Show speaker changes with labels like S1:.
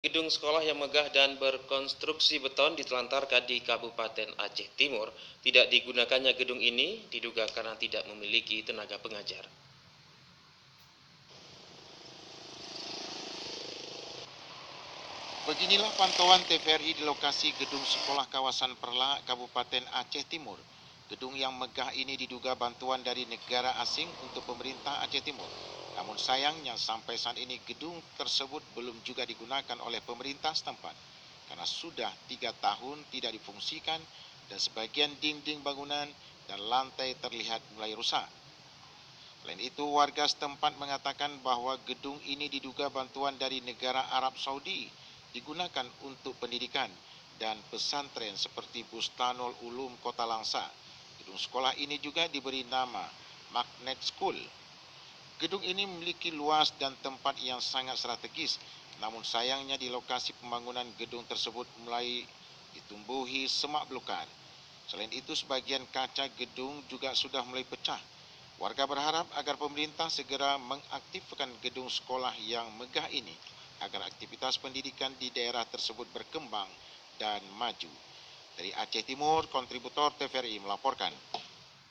S1: Gedung sekolah yang megah dan berkonstruksi beton ditelantarkan di Kabupaten Aceh Timur. Tidak digunakannya gedung ini diduga karena tidak memiliki tenaga pengajar.
S2: Beginilah pantauan TVRI di lokasi gedung sekolah kawasan Perla, Kabupaten Aceh Timur. Gedung yang megah ini diduga bantuan dari negara asing untuk pemerintah Aceh Timur. Namun sayangnya sampai saat ini gedung tersebut belum juga digunakan oleh pemerintah setempat. Karena sudah 3 tahun tidak difungsikan dan sebagian dinding bangunan dan lantai terlihat mulai rusak. Selain itu, warga setempat mengatakan bahwa gedung ini diduga bantuan dari negara Arab Saudi digunakan untuk pendidikan dan pesantren seperti Bustanul Ulum Kota Langsa. Gedung sekolah ini juga diberi nama Magnet School. Gedung ini memiliki luas dan tempat yang sangat strategis, namun sayangnya di lokasi pembangunan gedung tersebut mulai ditumbuhi semak belukar. Selain itu, sebagian kaca gedung juga sudah mulai pecah. Warga berharap agar pemerintah segera mengaktifkan gedung sekolah yang megah ini agar aktivitas pendidikan di daerah tersebut berkembang dan maju. Dari Aceh Timur, kontributor TVRI melaporkan.